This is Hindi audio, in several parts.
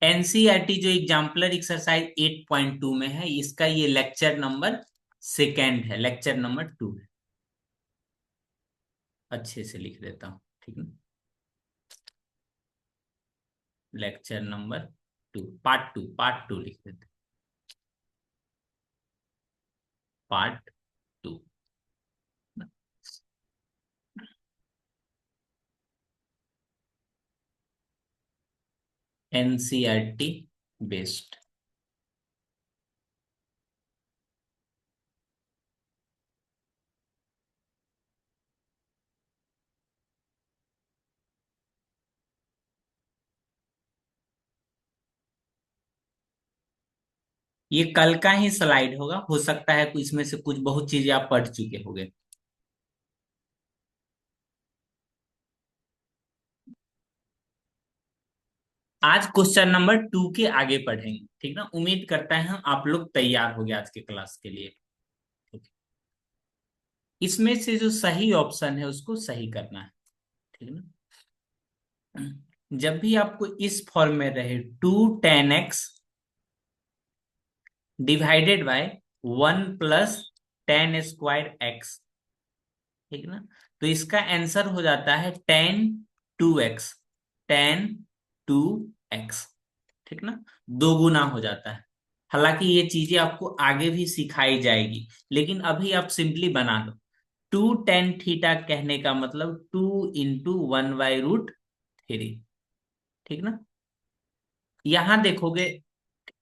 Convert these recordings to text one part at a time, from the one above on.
एनसीईआरटी जो एग्जाम्पलर एक्सरसाइज 8.2 में है, इसका ये लेक्चर नंबर सेकेंड है, लेक्चर नंबर 2 है। अच्छे से लिख देता हूँ, ठीक है। लेक्चर नंबर 2, पार्ट टू लिख देते, पार्ट 2। NCERT based. ये कल का ही स्लाइड होगा, हो सकता है कुछ इसमें से कुछ बहुत चीजें आप पढ़ चुके होंगे। आज क्वेश्चन नंबर 2 के आगे पढ़ेंगे, ठीक ना। उम्मीद करता है हम आप लोग तैयार हो गए आज के क्लास के लिए, ठीक है? इसमें से जो सही ऑप्शन है उसको सही करना है, ठीक ना। जब भी आपको इस फॉर्म में रहे 2 tan x divided by 1 + tan² x, ठीक ना, तो इसका आंसर हो जाता है tan 2x, tan 2x, ठीक ना। दो गुना हो जाता है। हालांकि ये चीजें आपको आगे भी सिखाई जाएगी, लेकिन अभी आप सिंपली बना दो। 2 tan θ कहने का मतलब 2 × 1/√3, ठीक ना। यहां देखोगे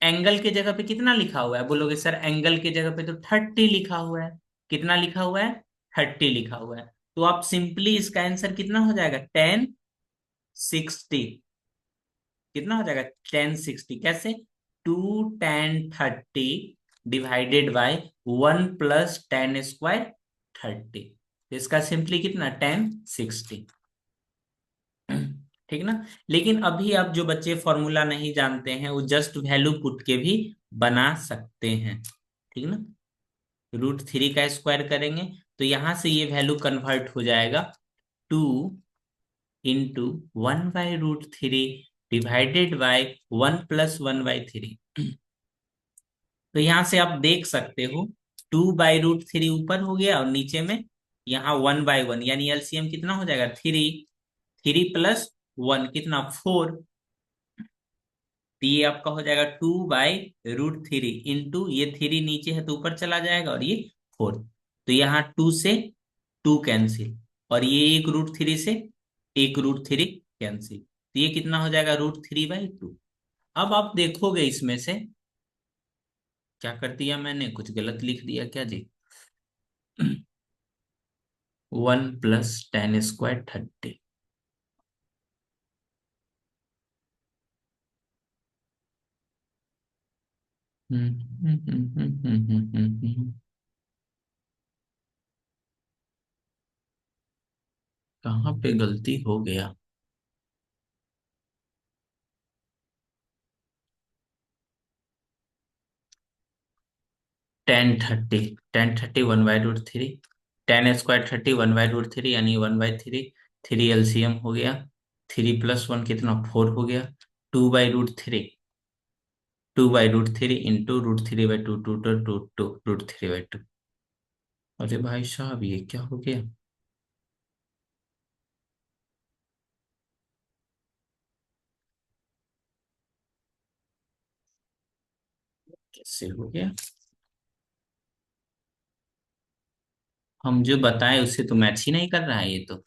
एंगल के जगह पे कितना लिखा हुआ है, बोलोगे सर एंगल के जगह पे तो 30 लिखा हुआ है। कितना लिखा हुआ है? 30 लिखा हुआ है। तो आप सिंपली इसका आंसर कितना हो जाएगा? 1060। कितना हो जाएगा? 1060 कैसे? 2 tan 30 डिवाइडेड बाय 1 + tan²30। तो इसका सिंपली कितना? 1060, ठीक ना। लेकिन अभी आप जो बच्चे फॉर्मूला नहीं जानते हैं वो जस्ट वैल्यू पुट के भी बना सकते हैं, ठीक ना। √3 का स्क्वायर करेंगे तो यहां से ये वैल्यू कन्वर्ट हो जाएगा 2 × 1/√3 डिवाइडेड बाय 1 + 1/3। तो यहां से आप देख सकते हो 2/√3 ऊपर हो गया और नीचे में यहाँ 1/1, यानी एलसीएम कितना हो जाएगा? 3। 3 + 1 कितना? 4। तो ये आपका हो जाएगा 2/√3 इंटू ये 3 नीचे है तो ऊपर चला जाएगा और ये 4। तो यहाँ 2 से 2 कैंसिल, और ये एक √3 से एक √3 कैंसिल, तो ये कितना हो जाएगा? √3/2। अब आप देखोगे इसमें से क्या कर दिया मैंने, कुछ गलत लिख दिया क्या जी? 1 + tan²30। कहाँ पे गलती हो गया? tan 30 1/√3, tan² 30 1/√3 यानी 1/3। 3 एलसीएम हो गया, 3 + 1 कितना? 4 हो गया। 2/√3, 2/√3 into √3/2, two two two two √3/2। अरे भाई साहब ये क्या हो गया? कैसे हो गया? हम जो बताए उससे तो मैच ही नहीं कर रहा है ये तो।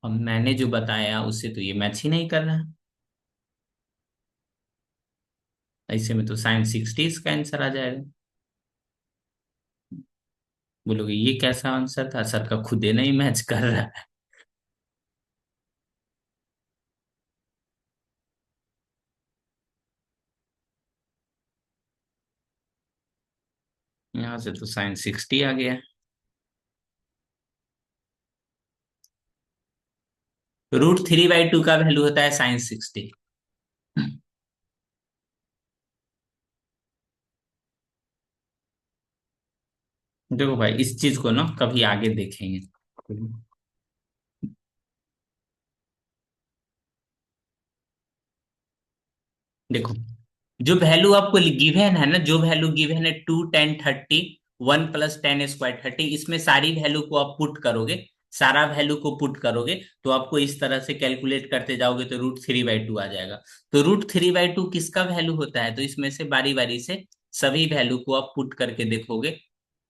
हम मैंने जो बताया उससे तो ये मैच ही नहीं कर रहा है। ऐसे में तो sin 60 इसका आंसर आ जाएगा। बोलोगे ये कैसा आंसर था, सर का खुद ही नहीं मैच कर रहा है। यहाँ से तो sin 60 आ गया। √3/2 का वैल्यू होता है sin 60। देखो भाई इस चीज को ना कभी आगे देखेंगे। देखो, जो वैल्यू आपको गिवन है ना, जो वैल्यू गिवन है 2 10 30, 1 + 10² 30, इसमें सारी वैल्यू को आप पुट करोगे, सारा वैल्यू को पुट करोगे, तो आपको इस तरह से कैलकुलेट करते जाओगे तो √3/2 आ जाएगा। तो √3/2 किसका वैल्यू होता है, तो इसमें से बारी बारी से सभी वैल्यू को आप पुट करके देखोगे,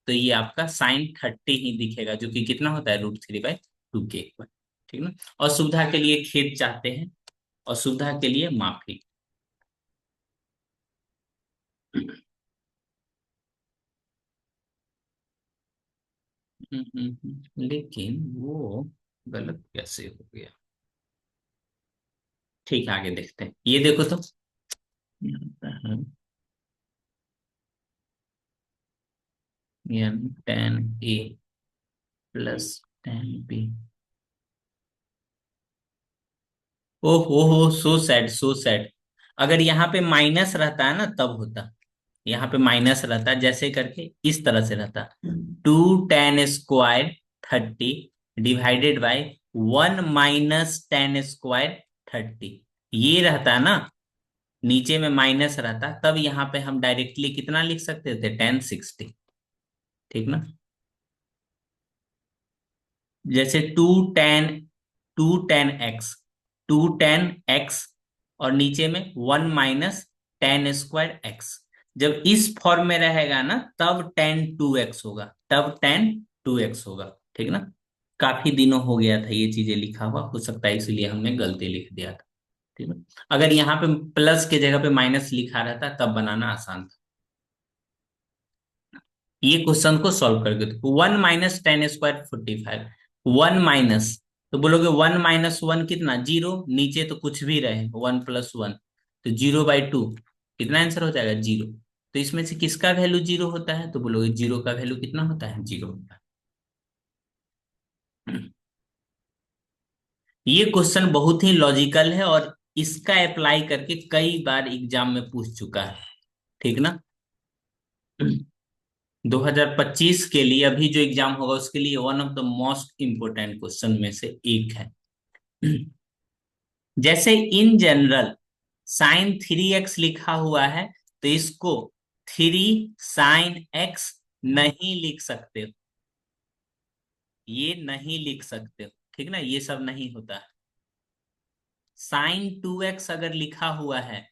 तो ये आपका sin 30 ही दिखेगा, जो कि कितना होता है √3/2 के इक्वल। ठीक ना। और सुविधा के लिए खेद चाहते हैं, और सुविधा के लिए माफी। लेकिन वो गलत कैसे हो गया। ठीक है, आगे देखते हैं, ये देखो तो। N tan A + tan B। ओह हो, सो सैड, सो सैड। अगर यहाँ पे माइनस रहता है ना तब होता, यहाँ पे माइनस रहता, जैसे करके इस तरह से रहता, 2 tan² 30 डिवाइडेड बाय 1 - tan² 30, ये रहता ना, नीचे में माइनस रहता, तब यहाँ पे हम डायरेक्टली कितना लिख सकते थे, tan 60। ठीक ना। जैसे टू टेन एक्स और नीचे में 1 - tan²x, जब इस फॉर्म में रहेगा ना तब tan 2x होगा, तब tan 2x होगा। ठीक ना। काफी दिनों हो गया था ये चीजें लिखा हुआ, हो सकता है इसलिए हमने गलती लिख दिया था। ठीक है। अगर यहाँ पे प्लस के जगह पे माइनस लिखा रहता तब बनाना आसान था। ये क्वेश्चन को सॉल्व करके देखो, 1 - tan² 45, 1 - तो बोलोगे 1 - 1 कितना, 0, नीचे तो कुछ भी रहे, 1 + 1, तो 0/2, कितना आंसर हो जाएगा, 0। तो इसमें से किसका वैल्यू 0 होता है, तो बोलोगे 0 का वैल्यू कितना होता है, 0 होता है। ये क्वेश्चन बहुत ही लॉजिकल है, और इसका अप्लाई करके कई बार एग्जाम में पूछ चुका है। ठीक ना। 2025 के लिए अभी जो एग्जाम होगा उसके लिए one of the most important question में से एक है। जैसे इन जनरल sin 3x लिखा हुआ है, तो इसको 3 sin x नहीं लिख सकते हो, ये नहीं लिख सकते हो। ठीक ना, ये सब नहीं होता है। sin 2x अगर लिखा हुआ है,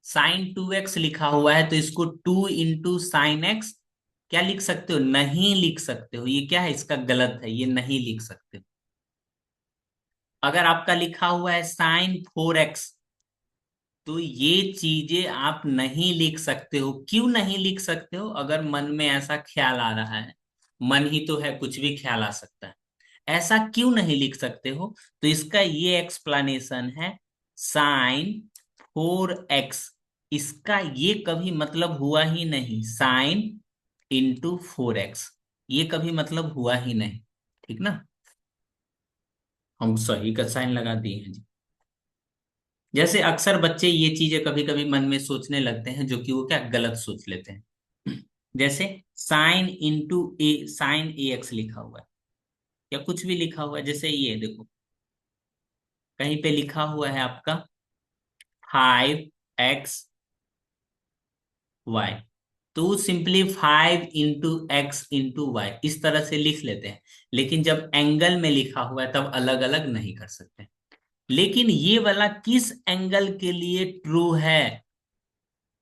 sin 2x लिखा हुआ है, तो इसको 2 × sin x क्या लिख सकते हो, नहीं लिख सकते हो। ये क्या है, इसका गलत है, ये नहीं लिख सकते हो। अगर आपका लिखा हुआ है sin 4x, तो ये चीजें आप नहीं लिख सकते हो। क्यों नहीं लिख सकते हो, अगर मन में ऐसा ख्याल आ रहा है, मन ही तो है, कुछ भी ख्याल आ सकता है, ऐसा क्यों नहीं लिख सकते हो, तो इसका ये एक्सप्लेनेशन है, sin 4x, इसका ये कभी मतलब हुआ ही नहीं, sin × 4x, ये कभी मतलब हुआ ही नहीं। ठीक ना। हम सही का साइन लगा दिए हैं जी। जैसे अक्सर बच्चे ये चीजें कभी कभी मन में सोचने लगते हैं, जो कि वो क्या गलत सोच लेते हैं। जैसे sin × a, sin ax लिखा हुआ है, या कुछ भी लिखा हुआ है, जैसे ये देखो, कहीं पे लिखा हुआ है आपका 5x y, तो सिंपली 5 × x × y इस तरह से लिख लेते हैं, लेकिन जब एंगल में लिखा हुआ है तब अलग अलग नहीं कर सकते। लेकिन ये वाला किस एंगल के लिए ट्रू है,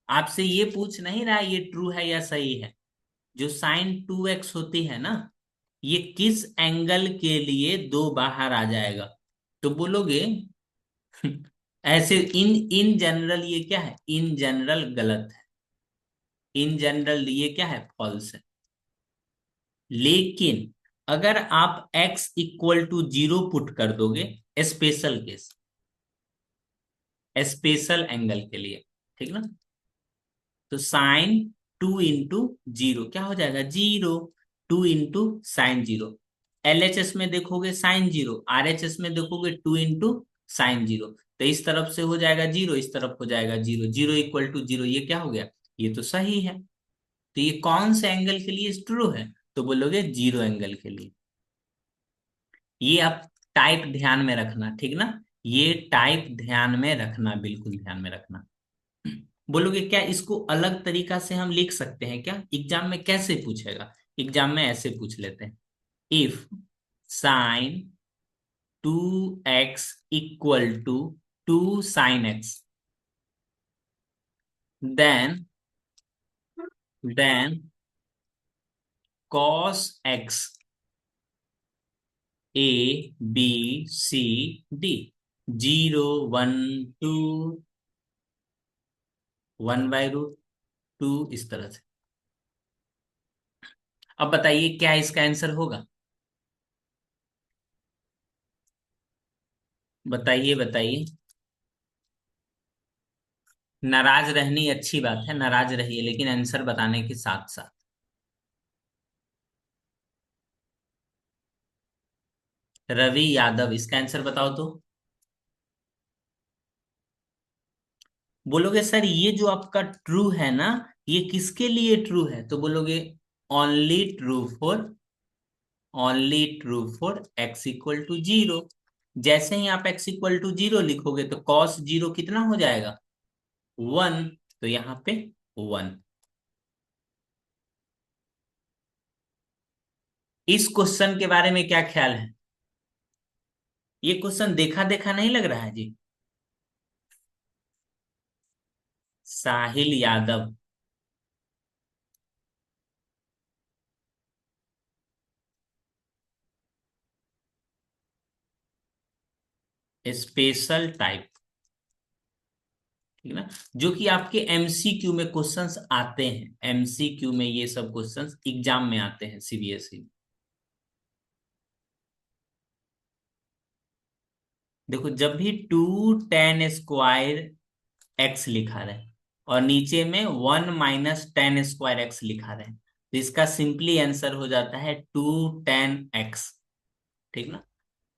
आपसे ये पूछ नहीं रहा है ये ट्रू है या सही है। जो sin 2x होती है ना, ये किस एंगल के लिए दो बाहर आ जाएगा, तो बोलोगे ऐसे इन इन जनरल ये क्या है, इन जनरल गलत है, इन जनरल ये क्या है, फॉल्स है। लेकिन अगर आप x = 0 पुट कर दोगे, स्पेशल केस, स्पेशल एंगल के लिए, ठीक ना, तो sin 2 × 0 क्या हो जाएगा, 0, 2 × sin 0। LHS में देखोगे sin 0, RHS में देखोगे 2 × sin 0, तो इस तरफ से हो जाएगा 0, इस तरफ हो जाएगा 0, 0 = 0, ये क्या हो गया, ये तो सही है। तो ये कौन से एंगल के लिए ट्रू है, तो बोलोगे 0 एंगल के लिए। ये आप टाइप ध्यान में रखना, ठीक ना। ये टाइप ध्यान में रखना, बिल्कुल ध्यान में रखना। बोलोगे क्या इसको अलग तरीका से हम लिख सकते हैं क्या, एग्जाम में कैसे पूछेगा? एग्जाम में ऐसे पूछ लेते हैं, if sine 2x equal to 2 sin x, then then cos x, a b c d, 0 1 2 1/√2, इस तरह से। अब बताइए क्या इसका आंसर होगा? बताइए बताइए। नाराज रहनी अच्छी बात है, नाराज रहिए, लेकिन आंसर बताने के साथ साथ। रवि यादव, इसका आंसर बताओ तो। बोलोगे सर ये जो आपका ट्रू है ना, ये किसके लिए ट्रू है? तो बोलोगे only true for, only true for X equal to 0। जैसे ही आप एक्स इक्वल टू 0 लिखोगे तो कॉस 0 कितना हो जाएगा? 1। तो यहाँ पे 1। इस क्वेश्चन के बारे में क्या ख्याल है? ये क्वेश्चन देखा देखा नहीं लग रहा है जी? साहिल यादव। स्पेशल टाइप, ठीक ना, जो कि आपके एमसीक्यू में क्वेश्चंस आते हैं, एमसीक्यू में ये सब क्वेश्चंस एग्जाम में आते हैं सीबीएसई में। देखो जब भी 2 tan² एक्स लिखा रहे और नीचे में 1 - tan² एक्स लिखा रहे, तो इसका सिंपली आंसर हो जाता है 2 tan x, ठीक ना।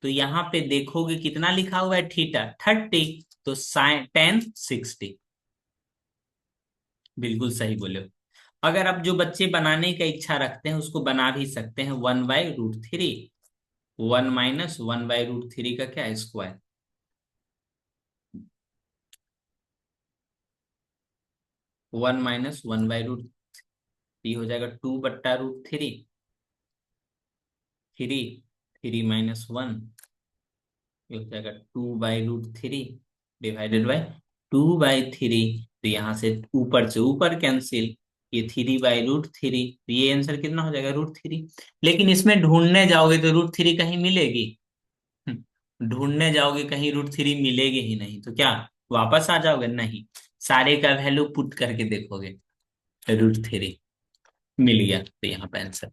तो यहाँ पे देखोगे कितना लिखा हुआ है, थीटा 30, तो साइन टेन 60। बिल्कुल सही बोले हो। अगर आप जो बच्चे बनाने का इच्छा रखते हैं उसको बना भी सकते हैं, 1/√3, 1 - 1/√3 का क्या स्क्वायर, 1 - 1/√3 हो जाएगा 2/√3, 3 ये हो जाएगा 2/√3 डिवाइडेड बाई 2/3। तो यहाँ से ऊपर से ऊपर कैंसिल, ये 3/√3, तो ये आंसर कितना हो जाएगा, √3। लेकिन इसमें ढूंढने जाओगे तो √3 कहीं मिलेगी? ढूंढने जाओगे कहीं √3 मिलेगी ही नहीं, तो क्या वापस आ जाओगे? नहीं, सारे का वैल्यू पुट करके देखोगे, √3 मिल गया। तो यहाँ पे आंसर,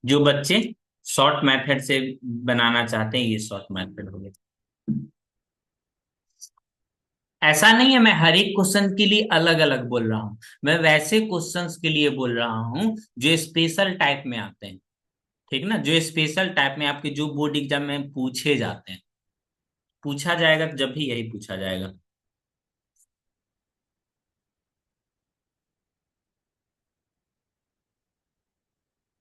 जो बच्चे शॉर्ट मेथड से बनाना चाहते हैं, ये शॉर्ट मेथड हो गया। ऐसा नहीं है मैं हर एक क्वेश्चन के लिए अलग अलग बोल रहा हूं, मैं वैसे क्वेश्चंस के लिए बोल रहा हूं जो स्पेशल टाइप में आते हैं, ठीक ना, जो स्पेशल टाइप में आपके जो बोर्ड एग्जाम में पूछे जाते हैं, पूछा जाएगा तो जब भी यही पूछा जाएगा।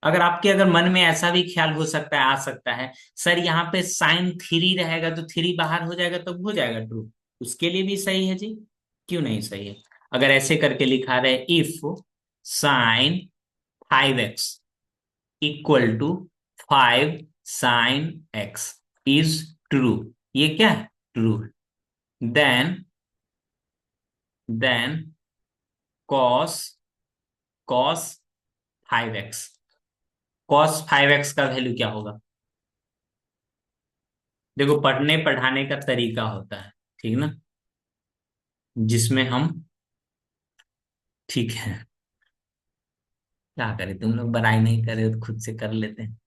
अगर आपके अगर मन में ऐसा भी ख्याल हो सकता है, आ सकता है, सर यहाँ पे sin 3 रहेगा तो 3 बाहर हो जाएगा तब हो जाएगा ट्रू, उसके लिए भी सही है जी, क्यों नहीं सही है? अगर ऐसे करके लिखा रहे, if sin 5x equal to 5 sin x is true, ये क्या है, true. Then then cos cos 5x, cos 5x का वैल्यू क्या होगा? देखो पढ़ने पढ़ाने का तरीका होता है, ठीक ना, जिसमें हम, ठीक है, क्या करें, तुम लोग बड़ाई नहीं कर रहे हो तो खुद से कर लेते हैं।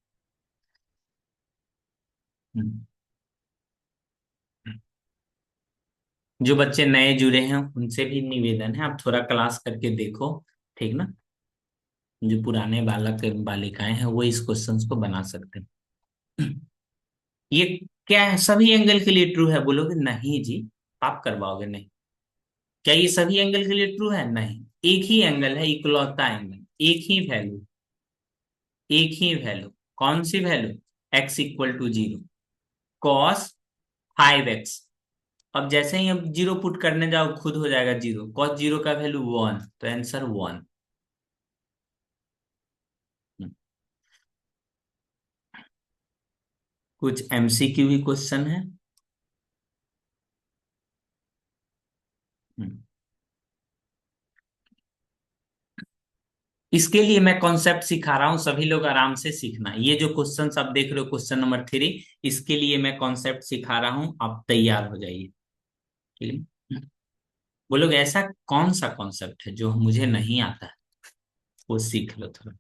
हम्म। जो बच्चे नए जुड़े हैं उनसे भी निवेदन है, आप थोड़ा क्लास करके देखो, ठीक ना। जो पुराने बालक बालिकाएं हैं वो इस क्वेश्चंस को बना सकते हैं। ये क्या है, सभी एंगल के लिए ट्रू है? बोलोगे नहीं जी, आप करवाओगे नहीं। क्या ये सभी एंगल के लिए ट्रू है? नहीं, एक ही एंगल है, इकलौता एंगल, एक ही वैल्यू, एक ही वैल्यू। कौन सी value? x equal to 0, cos 5x। अब जैसे ही अब जीरो पुट करने जाओ खुद हो जाएगा जीरो, कॉस जीरो का वैल्यू 1, तो आंसर 1। कुछ एमसीक्यू भी क्वेश्चन है। हम्म। इसके लिए मैं कॉन्सेप्ट सिखा रहा हूं, सभी लोग आराम से सीखना। ये जो क्वेश्चन आप देख रहे हो क्वेश्चन नंबर 3, इसके लिए मैं कॉन्सेप्ट सिखा रहा हूं, आप तैयार हो जाइए। ठीक है। बोलोगे ऐसा कौन सा कॉन्सेप्ट है जो मुझे नहीं आता है, वो सीख लो थोड़ा।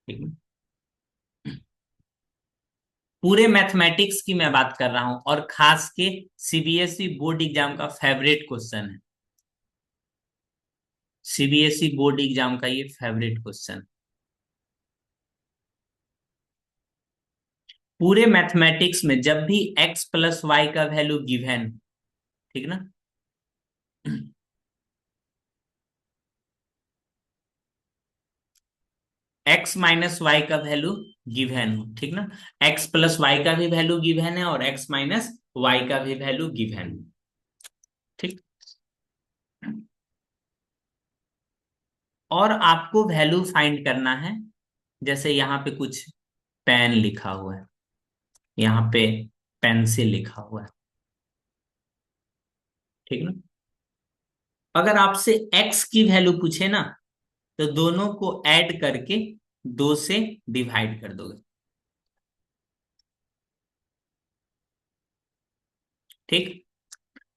ठीक है। पूरे मैथमेटिक्स की मैं बात कर रहा हूं, और खास के सीबीएसई बोर्ड एग्जाम का फेवरेट क्वेश्चन है। सीबीएसई बोर्ड एग्जाम का ये फेवरेट क्वेश्चन। पूरे मैथमेटिक्स में जब भी x प्लस वाई का वैल्यू गिवन, ठीक ना, x माइनस वाई का वैल्यू गिवन हो, ठीक ना, x प्लस वाई का भी वैल्यू गिवन है और x माइनस वाई का भी वैल्यू गिवन है। ठीक। और आपको वैल्यू फाइंड करना है। जैसे यहाँ पे कुछ पेन लिखा हुआ है, यहाँ पे पेंसिल लिखा हुआ है, ठीक ना। अगर आपसे x की वैल्यू पूछे ना, तो दोनों को ऐड करके 2 से डिवाइड कर दोगे। ठीक।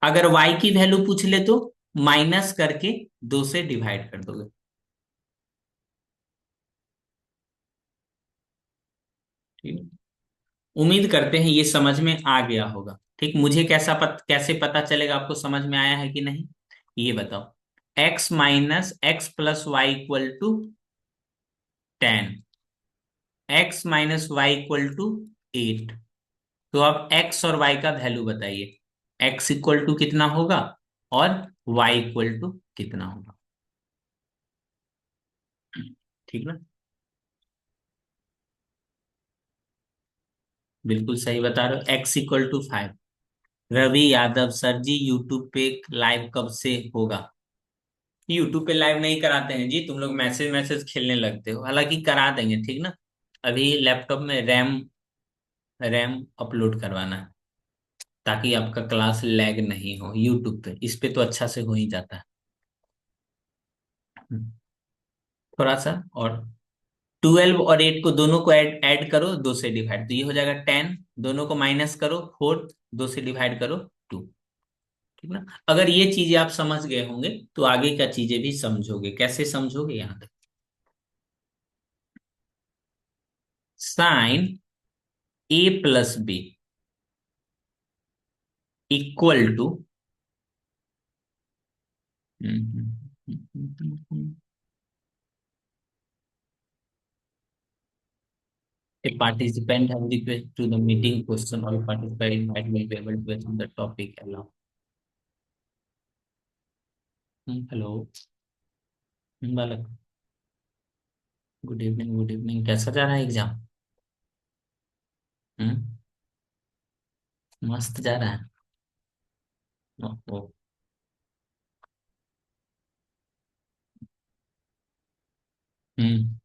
अगर y की वैल्यू पूछ ले तो माइनस करके 2 से डिवाइड कर दोगे। ठीक है? उम्मीद करते हैं ये समझ में आ गया होगा। ठीक, मुझे कैसे पता चलेगा आपको समझ में आया है कि नहीं, ये बताओ। x minus X plus Y equal to 10, x minus Y equal to 8। तो अब x और y का वैल्यू बताइए, x इक्वल टू कितना होगा और y इक्वल टू कितना होगा। ठीक ना। बिल्कुल सही बता रहे हो, x equal to 5। Ravi Yadav sir ji YouTube पे लाइव कब से होगा। यूट्यूब पे लाइव नहीं कराते हैं जी, तुम लोग मैसेज मैसेज खेलने लगते हो, हालांकि करा देंगे, ठीक ना। अभी लैपटॉप में रैम रैम अपलोड करवाना है, ताकि आपका क्लास लैग नहीं हो यूट्यूब पे, इस पे तो अच्छा से हो ही जाता है। थोड़ा सा और 12 और 8 को दोनों को ऐड ऐड करो, 2 से डिवाइड, तो ये हो जाएगा 10। दोनों को माइनस करो 4, 2 से डिवाइड करो 2। ठीक ना। अगर ये चीजें आप समझ गए होंगे तो आगे का चीजें भी समझोगे। कैसे समझोगे, यहाँ तक। Sine A plus B equal to, a participant have request to the meeting question, all participants might will be able to answer the topic along. Hello बालक, गुड इवनिंग, गुड इवनिंग, कैसा जा रहा है एग्जाम। हम्म। मस्त जा रहा है। ओहो। हम्म।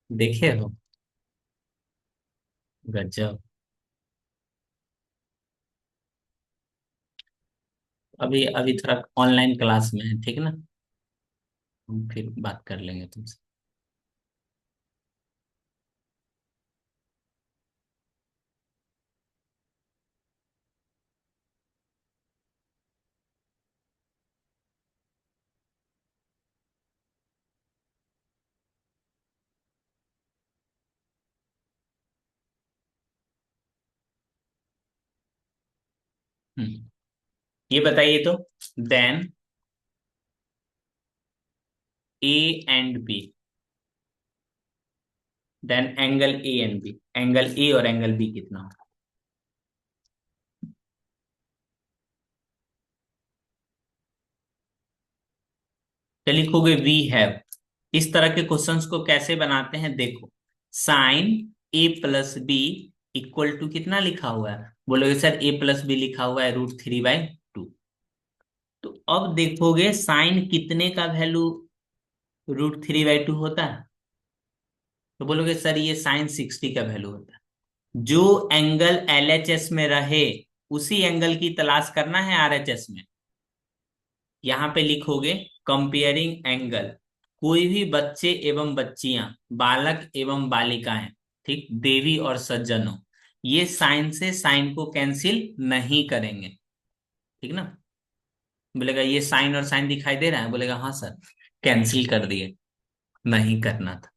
देखे हो, गजब। अभी अभी थोड़ा ऑनलाइन क्लास में है, ठीक ना, हम फिर बात कर लेंगे तुमसे। हम्म। ये बताइए तो, then A and B, then angle A and B, angle A और एंगल बी कितना होगा। तो लिखोगे वी हैव, इस तरह के क्वेश्चंस को कैसे बनाते हैं देखो, sine A plus B equal to कितना लिखा हुआ है, बोलोगे सर ए प्लस बी लिखा हुआ है √3/2। तो अब देखोगे साइन कितने का वैल्यू √3/2 होता है, तो बोलोगे सर ये साइन 60 का वैल्यू होता है। जो एंगल LHS में रहे उसी एंगल की तलाश करना है RHS में। यहां पे लिखोगे कंपेयरिंग एंगल, कोई भी बच्चे एवं बच्चियां, बालक एवं बालिकाएं, ठीक, देवी और सज्जनों, ये साइन से साइन को कैंसिल नहीं करेंगे, ठीक ना। बोलेगा ये साइन और साइन दिखाई दे रहा है, बोलेगा हाँ सर, कैंसिल कर दिए, नहीं करना था।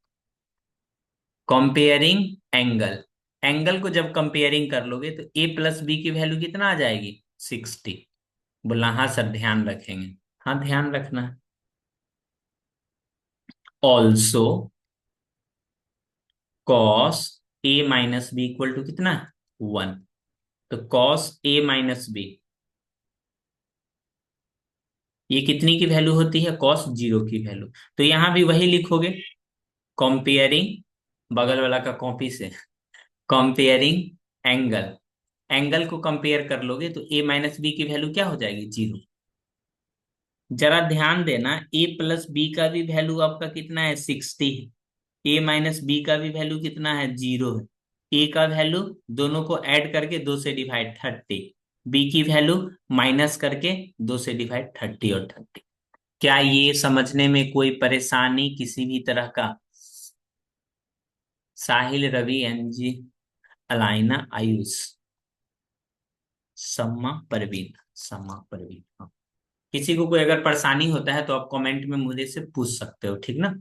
कंपेयरिंग एंगल, एंगल को जब कंपेयरिंग कर लोगे तो ए प्लस बी की वैल्यू कितना आ जाएगी 60। बोला हाँ सर ध्यान रखेंगे, हाँ ध्यान रखना है। Also cos A minus B equal to कितना, 1। तो कॉस ए माइनस बी, ये कितनी की वैल्यू होती है, कॉस 0 की वैल्यू। तो यहां भी वही लिखोगे, कंपेयरिंग, बगल वाला का कॉपी से, कंपेयरिंग एंगल, एंगल को कंपेयर कर लोगे तो ए माइनस बी की वैल्यू क्या हो जाएगी, 0। जरा ध्यान देना, ए प्लस बी का भी वैल्यू आपका कितना है, 60 है। ए माइनस बी का भी वैल्यू कितना है, 0 है। ए का वैल्यू दोनों को ऐड करके 2 से डिवाइड 30, बी की वैल्यू माइनस करके 2 से डिवाइड 30 और 30। क्या ये समझने में कोई परेशानी किसी भी तरह का? साहिल, रवि, एनजी, अलाइना, आयुष, सम्मा, परवीन, सम्मा, परवीन, हाँ। किसी को कोई अगर परेशानी होता है तो आप कमेंट में मुझे से पूछ सकते हो, ठीक ना।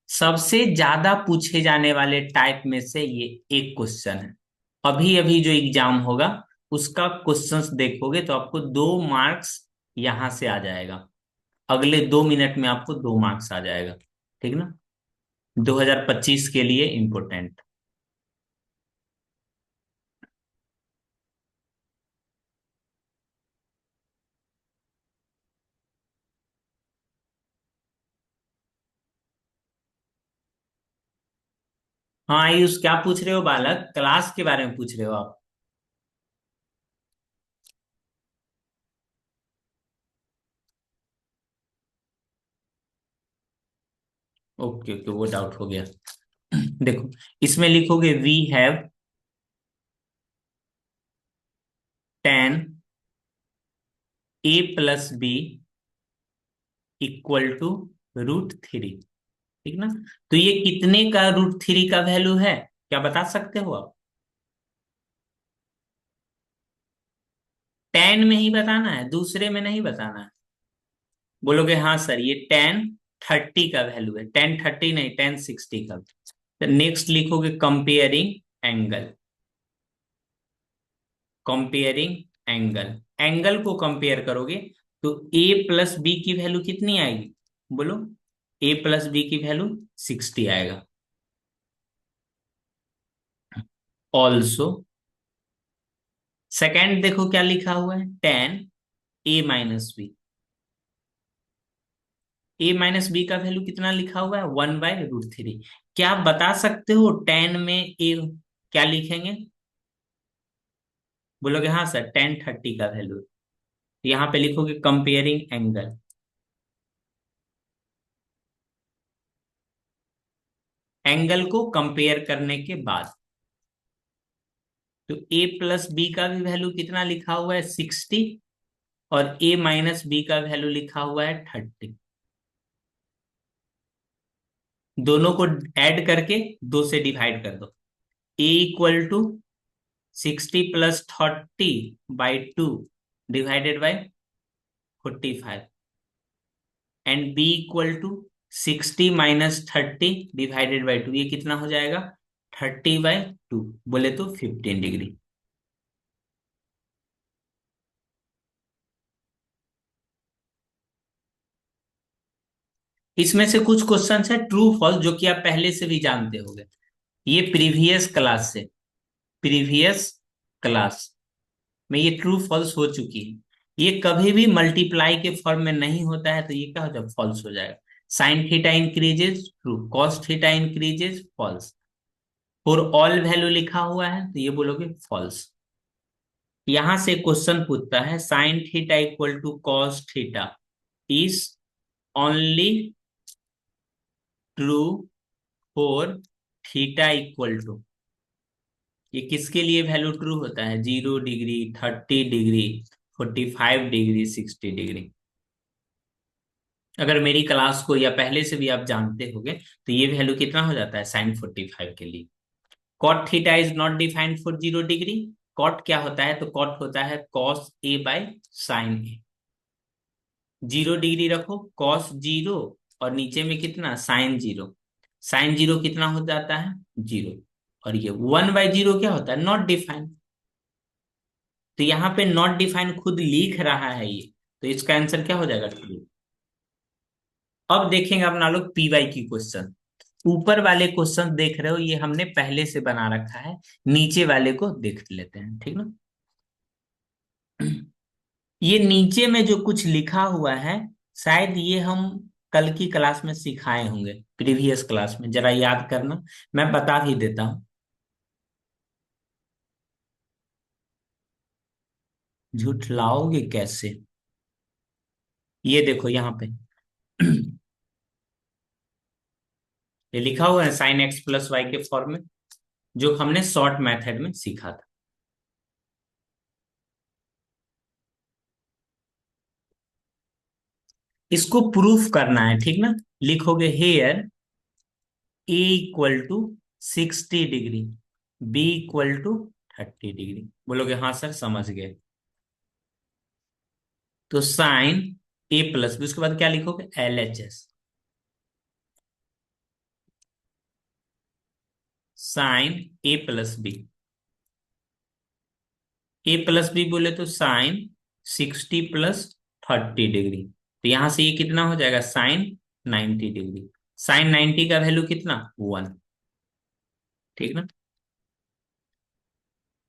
सबसे ज्यादा पूछे जाने वाले टाइप में से ये एक क्वेश्चन है। अभी अभी जो एग्जाम होगा उसका क्वेश्चंस देखोगे तो आपको 2 मार्क्स यहां से आ जाएगा, अगले 2 मिनट में आपको 2 मार्क्स आ जाएगा, ठीक ना। 2025 के लिए इंपोर्टेंट। हाँ आयुष, क्या पूछ रहे हो बालक, क्लास के बारे में पूछ रहे हो आप? ओके ओके, वो डाउट हो गया। देखो, इसमें लिखोगे we have tan A plus B equal to √3, ठीक ना। तो ये कितने का √3 का वैल्यू है, क्या बता सकते हो आप? 10 में ही बताना है, दूसरे में नहीं बताना है। बोलोगे हाँ सर ये 1030 का वैल्यू है, 1030 नहीं, 1060 का। तो नेक्स्ट लिखोगे comparing angle, comparing angle, angle को कंपेयर करोगे तो ए प्लस बी की वैल्यू कितनी आएगी, बोलो, ए प्लस बी की वैल्यू 60 आएगा। ऑल्सो सेकेंड देखो क्या लिखा हुआ है, 10 A - B, A minus B का वैल्यू कितना लिखा हुआ है, 1/√3। क्या आप बता सकते हो 10 में ए क्या लिखेंगे? बोलोगे हाँ सर 1030 का वैल्यू। यहाँ पे लिखोगे कंपेयरिंग एंगल, एंगल को कंपेयर करने के बाद तो ए प्लस बी का भी वैल्यू कितना लिखा हुआ है, 60, और ए माइनस बी का वैल्यू लिखा हुआ है 30। दोनों को ऐड करके 2 से डिवाइड कर दो, a equal to 60 + 30/2 divided by 45, and b equal to 60 - 30 divided by 2, ये कितना हो जाएगा, 30/2, बोले तो 15 डिग्री। इसमें से कुछ क्वेश्चन है ट्रू फॉल्स जो कि आप पहले से भी जानते होंगे, ये प्रीवियस क्लास में ये ट्रू फॉल्स हो चुकी है। ये कभी भी मल्टीप्लाई के फॉर्म में नहीं होता है, तो ये क्या हो जाएगा, फॉल्स हो जाएगा। Sine theta increases true, cos theta increases false. For all value लिखा हुआ है तो ये बोलोगे फॉल्स। यहां से क्वेश्चन पूछता है sine theta equal to cos theta is only true for theta equal to. ये किसके लिए वैल्यू ट्रू होता है, 0 डिग्री, 30 डिग्री, 45 डिग्री, 60 डिग्री। अगर मेरी क्लास को या पहले से भी आप जानते होंगे तो ये वैल्यू कितना हो जाता है साइन 45 के लिए। Cot theta is not defined for 0 degree. Cot क्या होता है, तो कॉट होता है cos A by sine A. 0 degree रखो, कॉस 0, और नीचे में कितना, साइन 0। साइन 0 कितना हो जाता है, 0। और ये 1/0 क्या होता है, नॉट डिफाइंड। तो यहाँ पे नॉट डिफाइंड खुद लिख रहा है ये, तो इसका आंसर क्या हो जाएगा, ट्रू। अब देखेंगे अपना लोग पीवाई की क्वेश्चन। ऊपर वाले क्वेश्चन देख रहे हो ये हमने पहले से बना रखा है, नीचे वाले को देख लेते हैं, ठीक ना। ये नीचे में जो कुछ लिखा हुआ है, शायद ये हम कल की क्लास में सिखाए होंगे, प्रीवियस क्लास में, जरा याद करना। मैं बता भी देता हूँ। झुठलाओगे कैसे, ये देखो यहाँ पे। ये लिखा हुआ है साइन एक्स प्लस वाई के फॉर्म में, जो हमने शॉर्ट मेथड में सीखा था। इसको प्रूफ करना है, ठीक ना। लिखोगे here A equal to 60 degree, B equal to 30 degree. बोलोगे हाँ सर समझ गए। तो साइन ए प्लस बी, उसके बाद क्या लिखोगे, L H S. Sign A plus B, A plus B बोले तो साइन 60 प्लस 30 डिग्री। तो यहां से ये कितना हो जाएगा, साइन 90 डिग्री। साइन 90 का वैल्यू कितना, 1, ठीक ना।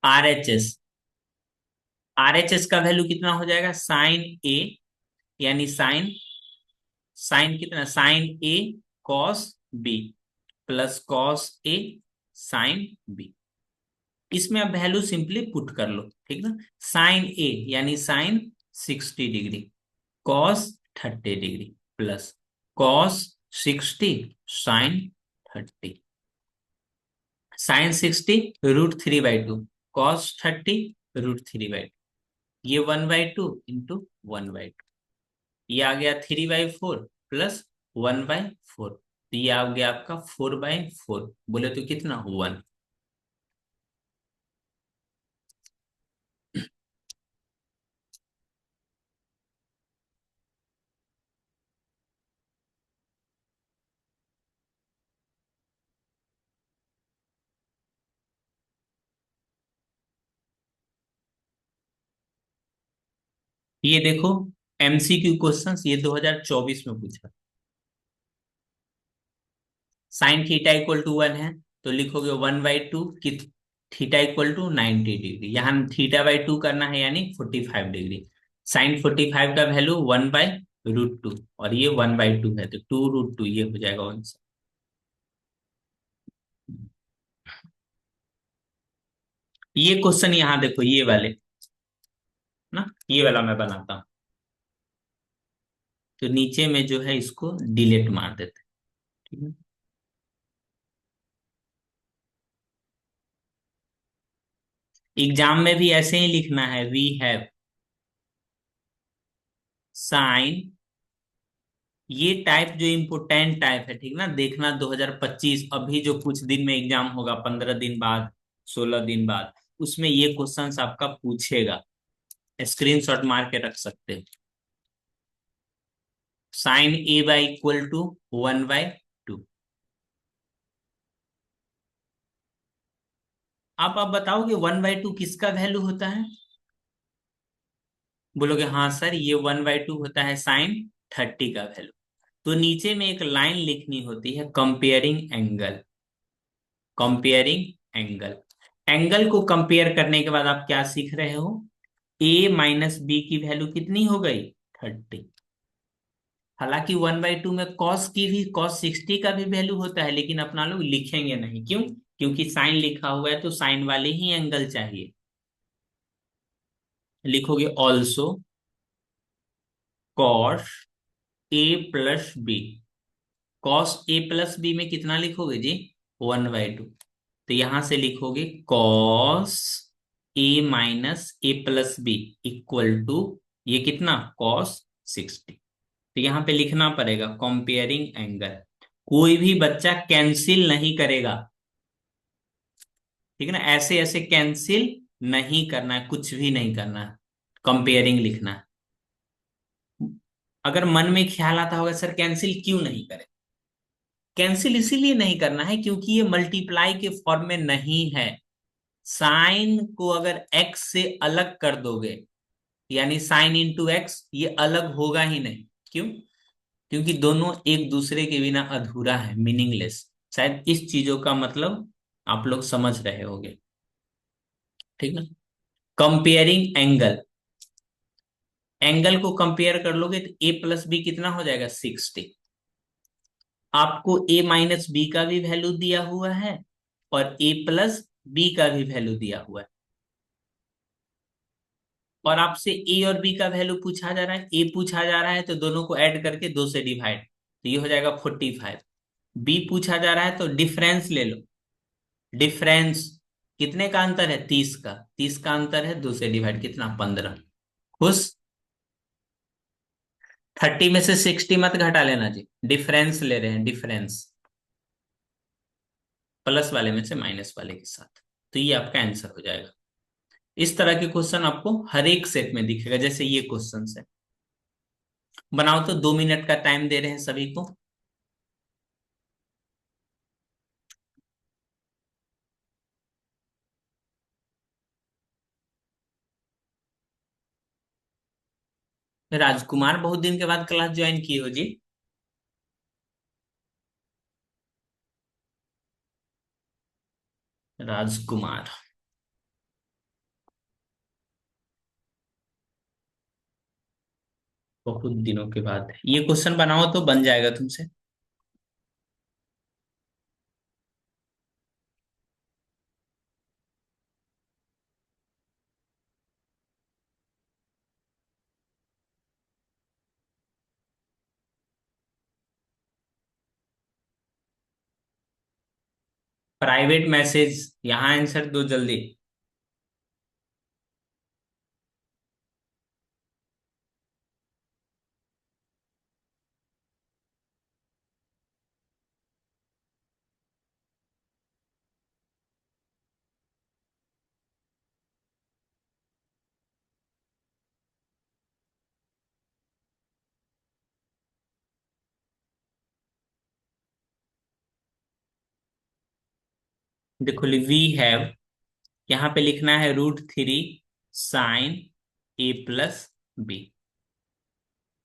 R H S, R H S का वैल्यू कितना हो जाएगा, साइन ए, यानी साइन, साइन कितना, sign A cos B plus cos A sine B. इसमें आप वैल्यू सिंपली पुट कर लो, ठीक ना। साइन ए यानी sine 60 degree, cos 30 degree plus cos 60 sine 30। Sine 60 √3/2, cos 30 √3/2। ये 1/2 × 1/2, ये आ गया 3/4 प्लस 1/4। तो ये आ गया आपका 4/4, बोले तो कितना, 1। ये देखो एमसीक्यू क्वेश्चंस, ये 2024 में पूछा। साइन थीटा इक्वल टू 1 है, तो लिखोगे 1/2 कि थीटा इक्वल टू 90 डिग्री। यहाँ थीटा/2 करना है, यानी 45 डिग्री। साइन 45 का वैल्यू 1/√2, और ये 1/2 है, तो 2√2 ये हो जाएगा आंसर। ये क्वेश्चन यहाँ देखो, ये वाले ना, ये वाला मैं बनाता हूँ। तो नीचे में जो है इसको डिलीट मार देते हैं, ठीक है। एग्जाम में भी ऐसे ही लिखना है, वी हैव साइन। ये टाइप जो इम्पोर्टेंट टाइप है, ठीक ना, देखना 2025 अभी जो कुछ दिन में एग्जाम होगा, 15 दिन बाद, 16 दिन बाद, उसमें ये क्वेश्चंस आपका पूछेगा। स्क्रीनशॉट मार के रख सकते हो। Sine A by equal to 1/2। आप बताओगे 1/2 किसका वैल्यू होता है, बोलोगे हाँ सर ये 1/2 होता है साइन 30 का वैल्यू। तो नीचे में एक लाइन लिखनी होती है, comparing angle. Comparing angle, angle को कंपेयर करने के बाद आप क्या सीख रहे हो, ए माइनस बी की वैल्यू कितनी हो गई? 30। हालांकि 1/2 में कॉस की भी, cos 60 का भी वैल्यू होता है, लेकिन अपना लोग लिखेंगे नहीं। क्यों? क्योंकि साइन लिखा हुआ है तो साइन वाले ही एंगल चाहिए। लिखोगे ऑल्सो कॉस ए प्लस बी। कॉस ए प्लस बी में कितना लिखोगे जी? 1/2। तो यहां से लिखोगे cos A minus A plus B equal to, ये कितना? cos 60। तो यहां पे लिखना पड़ेगा कंपेयरिंग एंगल। कोई भी बच्चा कैंसिल नहीं करेगा, ठीक है ना? ऐसे ऐसे कैंसिल नहीं करना है, कुछ भी नहीं करना है, कंपेयरिंग लिखना है। अगर मन में ख्याल आता होगा सर कैंसिल क्यों नहीं करें, कैंसिल इसीलिए नहीं करना है क्योंकि ये मल्टीप्लाई के फॉर्म में नहीं है। साइन को अगर एक्स से अलग कर दोगे, यानी साइन इंटू एक्स, ये अलग होगा ही नहीं। क्यों? क्योंकि दोनों एक दूसरे के बिना अधूरा है, मीनिंगलेस। शायद इस चीजों का मतलब आप लोग समझ रहे होंगे, ठीक है? कंपेयरिंग एंगल, एंगल को कंपेयर कर लोगे तो ए प्लस बी कितना हो जाएगा? 60। आपको ए माइनस बी का भी वैल्यू दिया हुआ है और ए प्लस बी का भी वैल्यू दिया हुआ है, और आपसे ए और बी का वैल्यू पूछा जा रहा है। ए पूछा जा रहा है तो दोनों को ऐड करके 2 से डिवाइड, तो ये हो जाएगा 45। बी पूछा जा रहा है तो डिफरेंस ले लो। डिफरेंस कितने का अंतर है? 30 का। 30 का अंतर है, 2 से डिवाइड, कितना? 15। खुश? 30 में से 60 मत घटा लेना जी, डिफरेंस ले रहे हैं, डिफरेंस प्लस वाले में से माइनस वाले के साथ। तो ये आपका आंसर हो जाएगा। इस तरह के क्वेश्चन आपको हर एक सेट में दिखेगा, जैसे ये क्वेश्चन है। बनाओ तो, 2 मिनट का टाइम दे रहे हैं सभी को। राजकुमार बहुत दिन के बाद क्लास ज्वाइन किए हो जी। राजकुमार बहुत दिनों के बाद ये क्वेश्चन बनाओ तो बन जाएगा तुमसे। प्राइवेट मैसेज, यहाँ आंसर दो जल्दी। देखो, वी हैव, यहाँ पे लिखना है √3 sin a प्लस बी।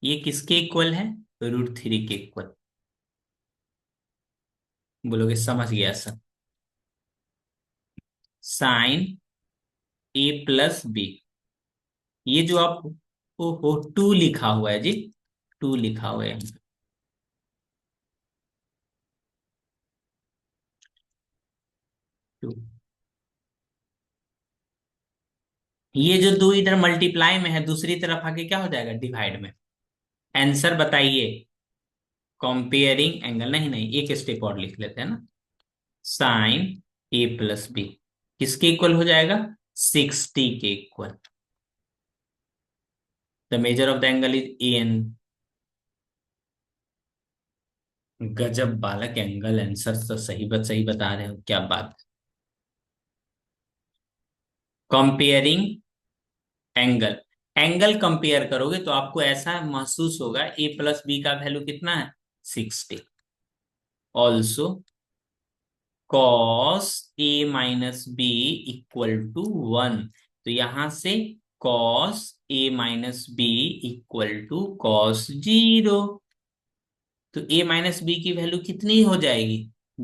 ये किसके इक्वल है? √3 के इक्वल। बोलोगे समझ गया sir. Sign A plus B, ये जो आप, ओ 2 लिखा हुआ है जी, 2 लिखा हुआ है। टू, ये जो 2 इधर मल्टीप्लाई में है, दूसरी तरफ आके क्या हो जाएगा? डिवाइड में। आंसर बताइए। कंपेयरिंग एंगल, नहीं नहीं, एक स्टेप और लिख लेते हैं ना। साइन ए प्लस बी किसके इक्वल हो जाएगा? 60 के equal. The measure of the angle is an. गजब बालक, एंगल आंसर तो सही बता रहे हो, क्या बात। कंपेयरिंग एंगल, एंगल कंपेयर करोगे तो आपको ऐसा महसूस होगा ए प्लस बी का वैल्यू कितना है? 60। Also cos A minus B equal to 1। तो यहां से cos A minus B equal to cos 0। तो ए माइनस बी की वैल्यू कितनी हो जाएगी?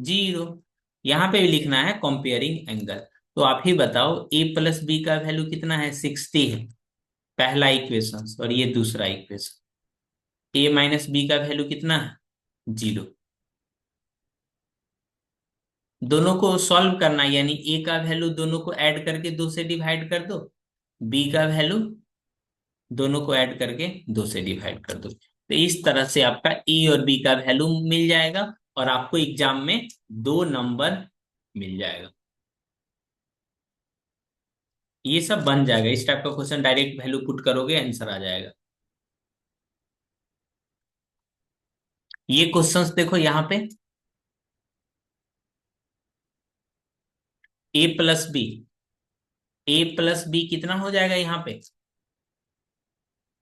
0। यहां पे भी लिखना है कंपेयरिंग एंगल। तो आप ही बताओ, ए प्लस बी का वैल्यू कितना है? 60 है। पहला इक्वेशन और ये दूसरा इक्वेशन। ए माइनस बी का वैल्यू कितना है? 0। दोनों को सॉल्व करना है, यानी ए का वैल्यू दोनों को ऐड करके 2 से डिवाइड कर दो, बी का वैल्यू दोनों को ऐड करके 2 से डिवाइड कर दो। तो इस तरह से आपका ए और बी का वैल्यू मिल जाएगा और आपको एग्जाम में 2 नंबर मिल जाएगा। ये सब बन जाएगा, इस टाइप का क्वेश्चन डायरेक्ट वैल्यू पुट करोगे आंसर आ जाएगा। ये क्वेश्चंस देखो यहाँ पे, ए प्लस बी, ए प्लस बी कितना हो जाएगा यहाँ पे?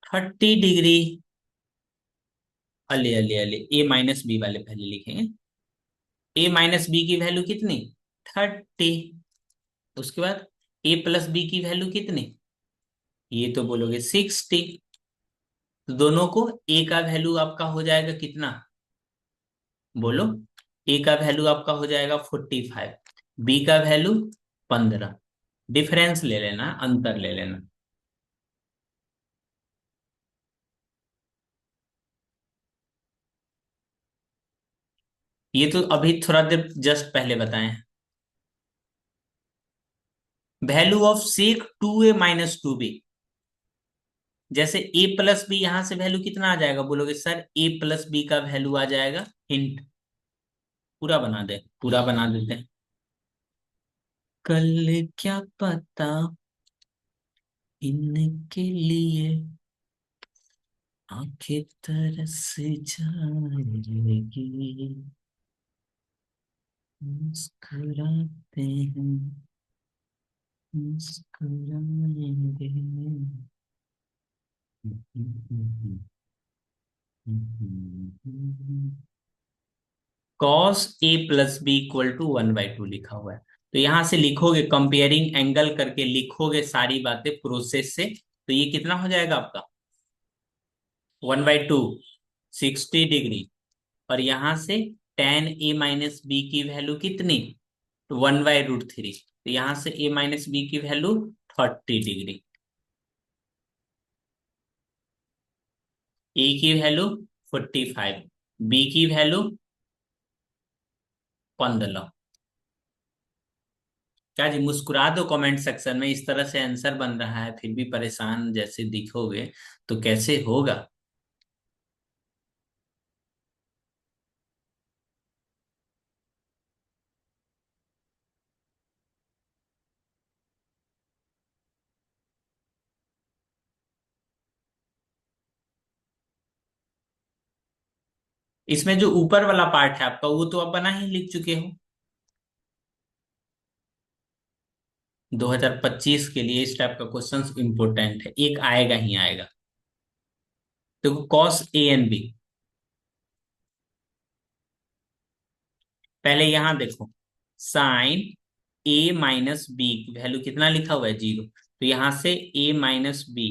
30 डिग्री। अले अले अले, ए माइनस बी वाले पहले लिखेंगे। ए माइनस बी की वैल्यू कितनी? 30। उसके बाद ए प्लस बी की वैल्यू कितनी? ये तो बोलोगे 60। तो दोनों को ए का वैल्यू आपका हो जाएगा कितना? बोलो। ए का वैल्यू आपका हो जाएगा 45, बी का वैल्यू 15। डिफरेंस ले लेना, अंतर ले लेना। ये तो अभी थोड़ा देर जस्ट पहले बताए हैं। Value of sec 2a - 2b। जैसे ए प्लस बी, यहां से वैल्यू कितना आ जाएगा? बोलोगे सर ए प्लस बी का वैल्यू आ जाएगा, हिंट पूरा बना दे, पूरा बना देते हैं। कल क्या पता इनके लिए आंखें तरस जाएगी, मुस्कुराते हैं, मुस्कुराएंगे। Cos A plus B equal to 1/2 लिखा हुआ है। तो यहां से लिखोगे, कंपेयरिंग एंगल करके लिखोगे सारी बातें प्रोसेस से, तो ये कितना हो जाएगा आपका? 1/2, 60 डिग्री। और यहां से tan a - b की वैल्यू कितनी? 1/√3। तो यहां से a - b की वैल्यू 30 डिग्री। ए की वैल्यू 45, बी की वैल्यू 15। क्या जी, मुस्कुरा दो कमेंट सेक्शन में। इस तरह से आंसर बन रहा है फिर भी परेशान जैसे दिखोगे तो कैसे होगा? इसमें जो ऊपर वाला पार्ट है आपका, वो तो आप बना ही लिख चुके हो। 2025 के लिए इस टाइप का क्वेश्चन इंपोर्टेंट है, एक आएगा ही आएगा। तो कॉस ए एंड बी, पहले यहां देखो, साइन a - b की वैल्यू कितना लिखा हुआ है? 0। तो यहां से a - b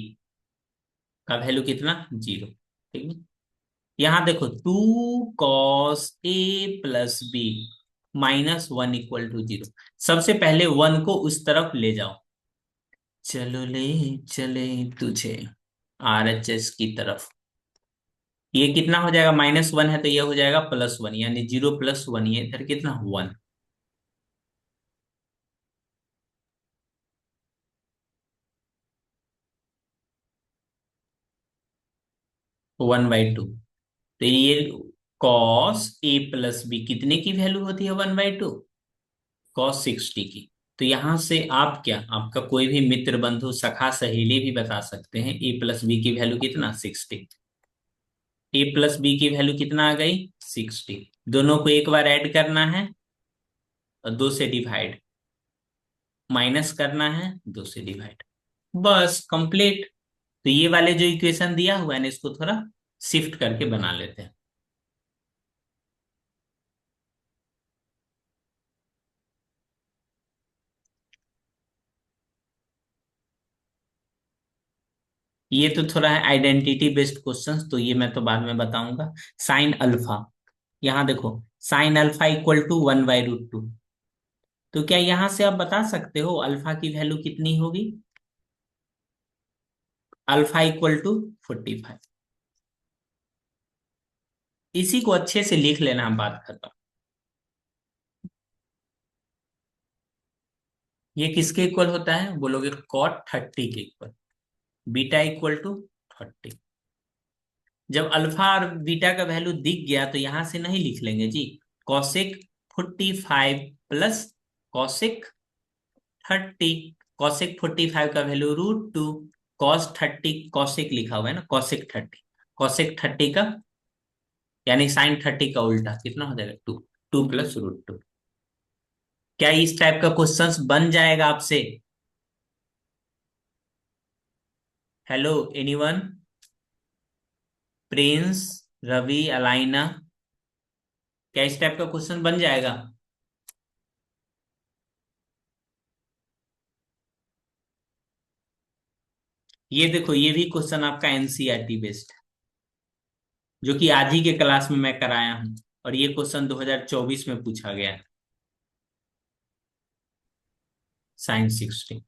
का वैल्यू कितना? 0। ठीक है। यहां देखो, 2 cos a + b -1 = 0। सबसे पहले 1 को उस तरफ ले जाओ, चलो ले चले तुझे RHS की तरफ। ये कितना हो जाएगा? -1 है तो ये हो जाएगा +1, यानी 0 + 1, ये इधर कितना? 1। 1/2। तो ये cos a + b कितने की वैल्यू होती है? 1/2, cos 60 की। तो यहां से आप क्या, आपका कोई भी मित्र बंधु सखा सहेली भी बता सकते हैं a + b की वैल्यू कितना? 60। a + b की वैल्यू कितना आ गई? 60। दोनों को एक बार ऐड करना है और 2 से डिवाइड, माइनस करना है 2 से डिवाइड, बस कंप्लीट। तो ये वाले जो इक्वेशन दिया हुआ है ना, इसको थोड़ा शिफ्ट करके बना लेते हैं। ये तो थोड़ा है आइडेंटिटी बेस्ड क्वेश्चंस, तो ये मैं तो बाद में बताऊंगा। साइन अल्फा, यहाँ देखो, साइन अल्फा इक्वल टू 1/√2। तो क्या यहाँ से आप बता सकते हो अल्फा की वैल्यू कितनी होगी? Alpha equal to 45। इसी को अच्छे से लिख लेना, हम बात करता हूं। ये किसके इक्वल होता है बोलोगे? कॉट 30 के इक्वल। Beta equal to 30। जब अल्फा और बीटा का वैल्यू दिख गया तो यहां से नहीं लिख लेंगे जी। Cosec 45 plus cosec 30। कॉसेक 45 का वैल्यू √2। कॉस 30, कॉसेक लिखा हुआ है ना, कॉसेक 30। कॉसेक 30 का यानी साइन 30 का उल्टा कितना हो जाएगा? 2। 2 प्लस √2। क्या इस टाइप का क्वेश्चंस बन जाएगा आपसे? Hello anyone? Prince, Ravi, Alaina, क्या इस टाइप का क्वेश्चन बन जाएगा? ये देखो, ये भी क्वेश्चन आपका एनसीईआरटी बेस्ड है, जो कि आज ही के क्लास में मैं कराया हूं। और ये क्वेश्चन 2024 में पूछा गया है। साइंस 60।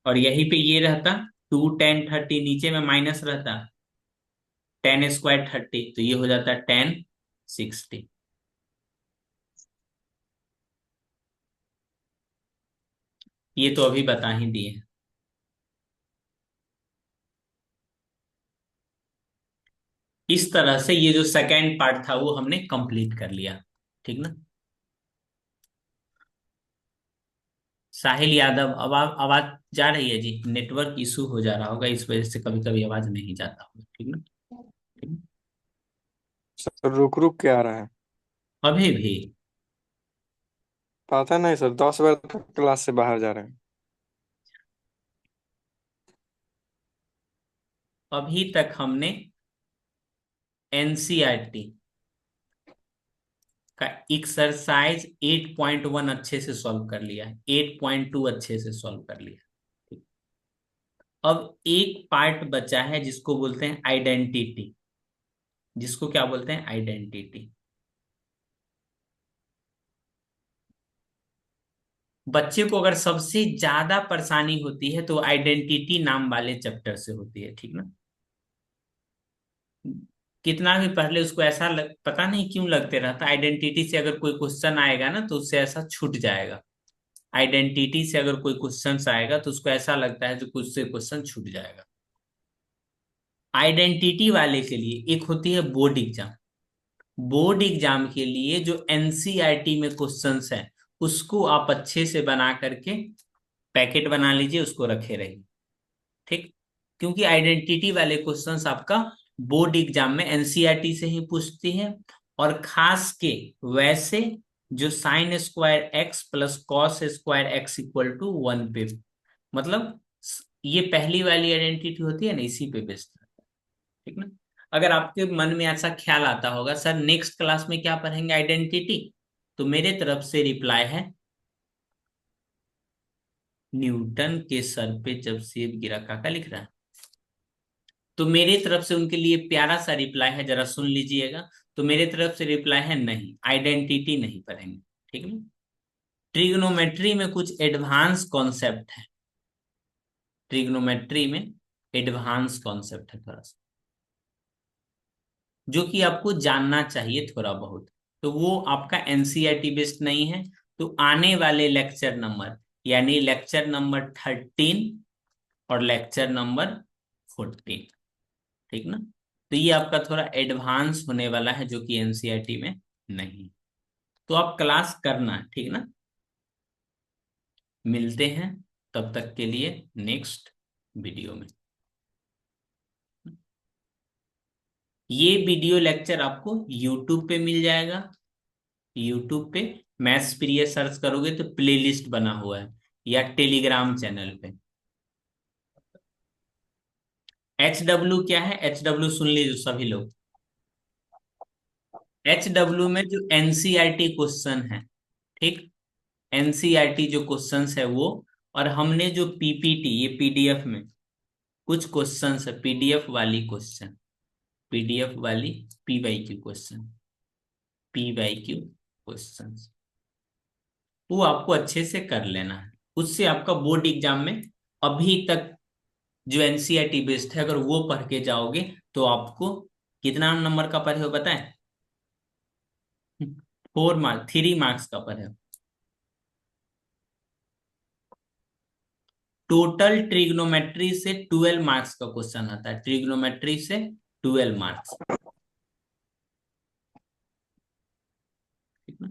और यहीं पे ये रहता 2 tan 30, नीचे में माइनस रहता tan² 30, तो ये हो जाता tan 60। ये तो अभी बता ही दिए। इस तरह से ये जो सेकेंड पार्ट था वो हमने कंप्लीट कर लिया। ठीक ना? साहिल यादव, अब आप आवाज जा रही है जी? नेटवर्क इशू हो जा रहा होगा, इस वजह से कभी कभी आवाज नहीं जाता होगा। ठीक ना? ठीक। सर रुक रुक के आ रहा है। अभी भी? पता नहीं सर, 10 बार तक क्लास से बाहर जा रहे हैं। अभी तक हमने एनसीईआरटी का एक्सरसाइज 8.1 अच्छे से सॉल्व कर लिया है, 8.2 अच्छे से सॉल्व कर लिया। ठीक। अब एक पार्ट बचा है जिसको बोलते हैं आइडेंटिटी। जिसको क्या बोलते हैं? आइडेंटिटी। बच्चे को अगर सबसे ज्यादा परेशानी होती है तो आइडेंटिटी नाम वाले चैप्टर से होती है। ठीक ना? कितना भी पढ़ ले उसको ऐसा पता नहीं क्यों लगते रहता, आइडेंटिटी से अगर कोई क्वेश्चन आएगा ना तो उससे ऐसा छूट जाएगा। आइडेंटिटी से अगर कोई क्वेश्चन आएगा तो उसको ऐसा लगता है जो कुछ से क्वेश्चन छूट जाएगा। आइडेंटिटी वाले के लिए एक होती है बोर्ड एग्जाम। बोर्ड एग्जाम के लिए जो एनसीईआरटी में क्वेश्चंस हैं उसको आप अच्छे से बना करके पैकेट बना लीजिए, उसको रखे रहिए। ठीक। क्योंकि आइडेंटिटी वाले क्वेश्चंस आपका बोर्ड एग्जाम में एनसीईआरटी से ही पूछती है। और खास के वैसे जो sin² x plus cos² x equal to 1 पे, मतलब ये पहली वाली आइडेंटिटी होती है ना, इसी पे बेस्ड रहता है। ठीक ना? अगर आपके मन में ऐसा ख्याल आता होगा सर नेक्स्ट क्लास में क्या पढ़ेंगे आइडेंटिटी, तो मेरे तरफ से रिप्लाई है न्यूटन के सर पे जब सेब गिरा। काका लिख रहा है। तो मेरे तरफ से उनके लिए प्यारा सा रिप्लाई है, जरा सुन लीजिएगा। तो मेरे तरफ से रिप्लाई है नहीं, आइडेंटिटी नहीं पढ़ेंगे। ठीक है? ट्रिग्नोमेट्री में कुछ एडवांस कॉन्सेप्ट है। ट्रिग्नोमेट्री में एडवांस कॉन्सेप्ट है थोड़ा सा, जो कि आपको जानना चाहिए थोड़ा बहुत। तो वो आपका एनसीईआरटी बेस्ड नहीं है। तो आने वाले लेक्चर नंबर, यानी लेक्चर नंबर 13 और लेक्चर नंबर 14, ठीक ना, तो ये आपका थोड़ा एडवांस होने वाला है, जो कि एनसीईआरटी में नहीं। तो आप क्लास करना, ठीक ना? मिलते हैं तब तक के लिए नेक्स्ट वीडियो में। ये वीडियो लेक्चर आपको यूट्यूब पे मिल जाएगा। यूट्यूब पे मैथ्स प्रिय सर्च करोगे तो प्लेलिस्ट बना हुआ है, या टेलीग्राम चैनल पे। क्या है? सुन लीजिए सभी लोग। में जो एनसीईआरटी क्वेश्चन है, ठीक, एनसीईआरटी जो क्वेश्चंस है वो, और हमने जो पीपीटी, ये पीडीएफ में कुछ क्वेश्चंस है, पीडीएफ वाली क्वेश्चन, पीडीएफ वाली पीवाईक्यू क्वेश्चन, पीवाईक्यू क्वेश्चंस, वो आपको अच्छे से कर लेना है। उससे आपका बोर्ड एग्जाम में अभी तक जो एनसीईआरटी बेस्ड है, अगर वो पढ़ के जाओगे तो आपको कितना नंबर का पढ़े हो बताएं? 4 मार्क्स, 3 मार्क्स का पढ़े हो। टोटल ट्रिग्नोमेट्री से 12 मार्क्स का क्वेश्चन आता है, ट्रिग्नोमेट्री से 12 मार्क्स। ठीक ना?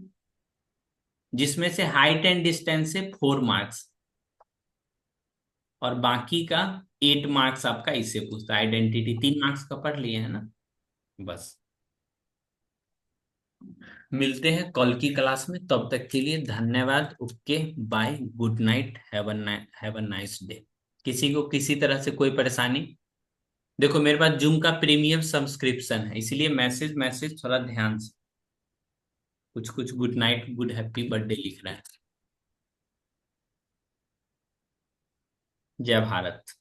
जिसमें से हाइट एंड डिस्टेंस से 4 मार्क्स, और बाकी का 8 मार्क्स आपका इससे पूछता है। आइडेंटिटी 3 मार्क्स का पढ़ लिए है ना, बस। मिलते हैं कल की क्लास में, तब तक के लिए धन्यवाद। Okay, bye, good night, have a nice day. किसी को किसी तरह से कोई परेशानी? देखो मेरे पास जूम का प्रीमियम सब्सक्रिप्शन है, इसलिए मैसेज मैसेज थोड़ा ध्यान से, कुछ कुछ good night good happy birthday लिख रहा है। जय भारत।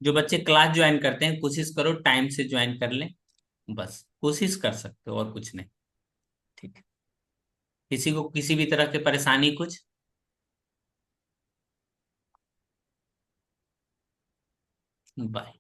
जो बच्चे क्लास ज्वाइन करते हैं कोशिश करो टाइम से ज्वाइन कर लें, बस कोशिश कर सकते हो और कुछ नहीं। ठीक है। किसी को किसी भी तरह की परेशानी कुछ? बाय।